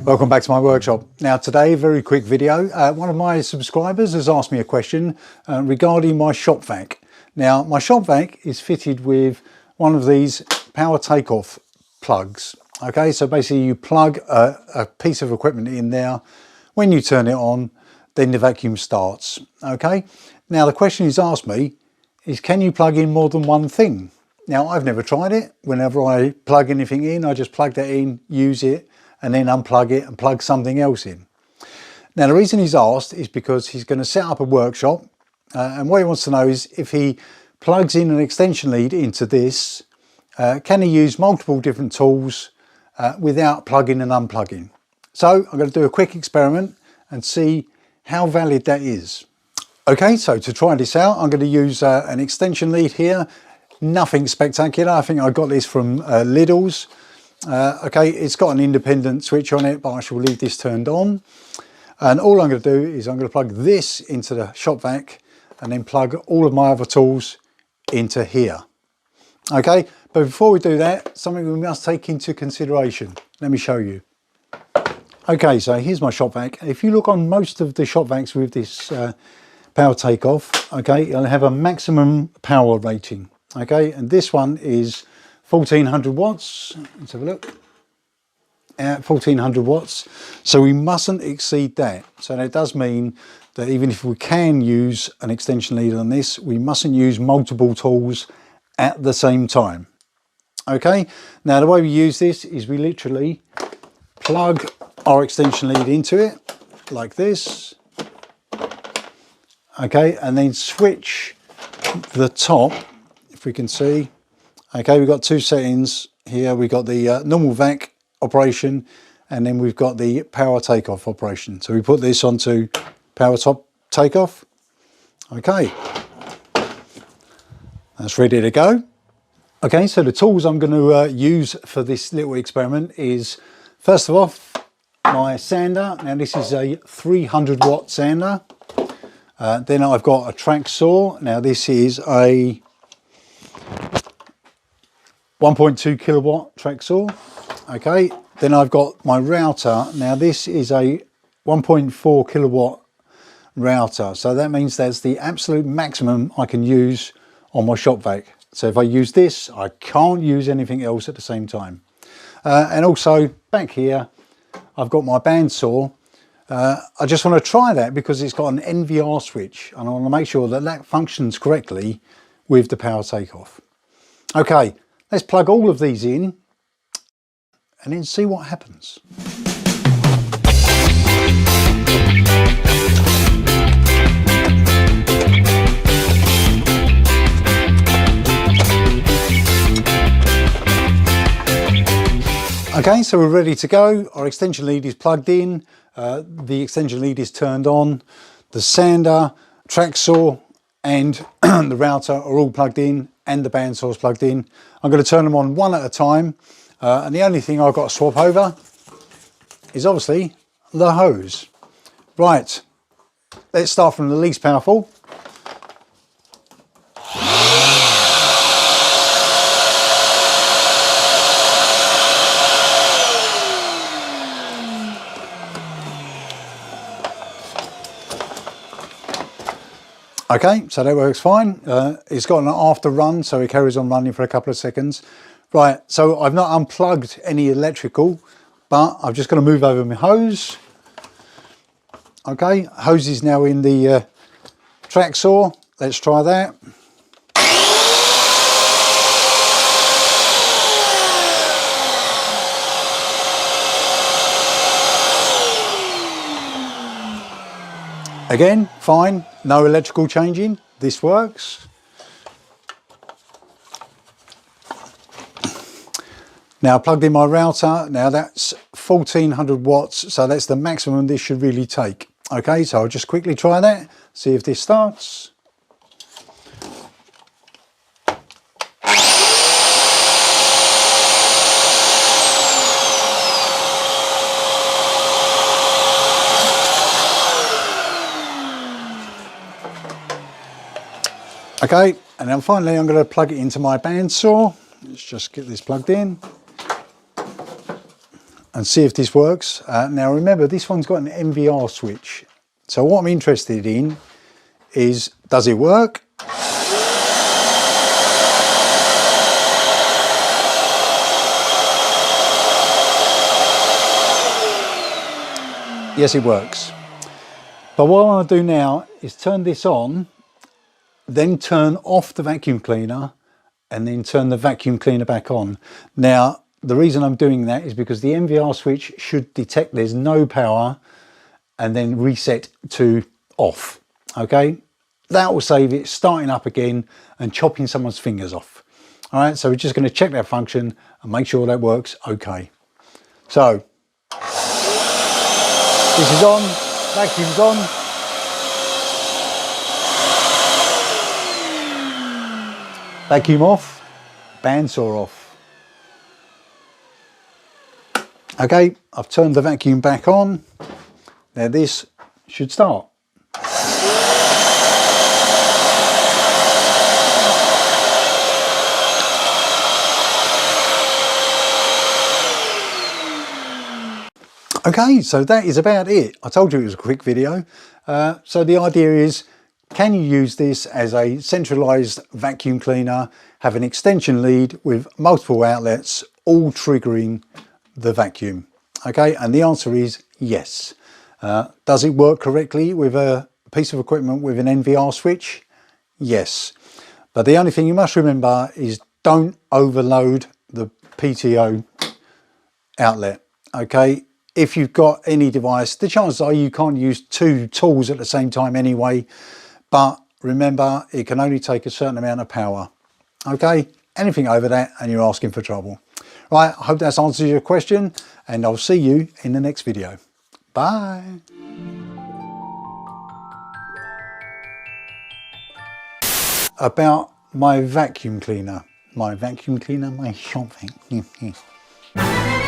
Welcome back to my workshop. Now today, very quick video. One of my subscribers has asked me a question regarding my shop vac. Now my shop vac is fitted with one of these power takeoff plugs. Okay, so basically you plug a piece of equipment in there. When you turn it on, then the vacuum starts. Okay, now the question he's asked me is, can you plug in more than one thing? Now I've never tried it. Whenever I plug anything in, I just plug that in, use it, and then unplug it and plug something else in. Now the reason he's asked is because he's going to set up a workshop, and what he wants to know is if he plugs in an extension lead into this, can he use multiple different tools without plugging and unplugging? So I'm going to do a quick experiment and see how valid that is. Okay, so to try this out, I'm going to use an extension lead here. Nothing spectacular. I think I got this from Lidl's. Okay, it's got an independent switch on it, but I shall leave this turned on. And all I'm going to do is I'm going to plug this into the shop vac and then plug all of my other tools into here. Okay, but before we do that, something we must take into consideration. Let me show you. Okay, so here's my shop vac. If you look on most of the shop vacs with this power takeoff, okay, it'll have a maximum power rating. Okay, and this one is 1400 watts. Let's have a look. 1400 watts. So we mustn't exceed that. So that does mean that even if we can use an extension lead on this, we mustn't use multiple tools at the same time. Okay, now the way we use this is we literally plug our extension lead into it like this. Okay, and then switch the top, if we can see. Okay, we've got two settings here. We've got the normal vac operation, and then we've got the power takeoff operation. So we put this onto power top takeoff. Okay, that's ready to go. Okay, so the tools I'm going to use for this little experiment is, first of all, my sander. Now this is a 300 watt sander. Then I've got a track saw. Now this is a 1.2 kilowatt track saw. Okay, then I've got my router. Now this is a 1.4 kilowatt router, so that means that's the absolute maximum I can use on my shop vac. So if I use this, I can't use anything else at the same time. And also back here I've got my bandsaw. I just want to try that because it's got an NVR switch, and I want to make sure that that functions correctly with the power takeoff. Okay, let's plug all of these in and then see what happens. Okay, so we're ready to go. Our extension lead is plugged in. The extension lead is turned on. The sander, track saw and the router are all plugged in, and the bandsaw is plugged in. I'm going to turn them on one at a time, and the only thing I've got to swap over is obviously the hose. Right, let's start from the least powerful. Okay, so that works fine. It's got an after run, so it carries on running for a couple of seconds. Right, so I've not unplugged any electrical, but I've just got to move over my hose. Okay, hose is now in the track saw. Let's try that. Again, fine, no electrical changing, this works. Now plugged in my router, now that's 1400 watts, so that's the maximum this should really take. Okay, so I'll just quickly try that, see if this starts. Okay, and then finally I'm going to plug it into my bandsaw. Let's just get this plugged in. and see if this works. Now remember, this one's got an MVR switch. So what I'm interested in is, does it work? Yes, it works. But what I want to do now is turn this on, then turn off the vacuum cleaner, and then turn the vacuum cleaner back on. Now, the reason I'm doing that is because the MVR switch should detect there's no power and then reset to off, okay? That will save it starting up again and chopping someone's fingers off. All right, so we're just going to check that function and make sure that works okay. So, this is on, vacuum's on. Vacuum off, bandsaw off. Okay, I've turned the vacuum back on. Now this should start. Okay, so that is about it. I told you it was a quick video. So the idea is, can you use this as a centralized vacuum cleaner, have an extension lead with multiple outlets, all triggering the vacuum? Okay, and the answer is yes. Does it work correctly with a piece of equipment with an NVR switch? Yes. But the only thing you must remember is don't overload the PTO outlet, okay? If you've got any device, the chances are you can't use two tools at the same time anyway, but remember, it can only take a certain amount of power, okay? Anything over that and you're asking for trouble. Right, I hope that's answers your question, and I'll see you in the next video. Bye. About my vacuum cleaner, my shop vac.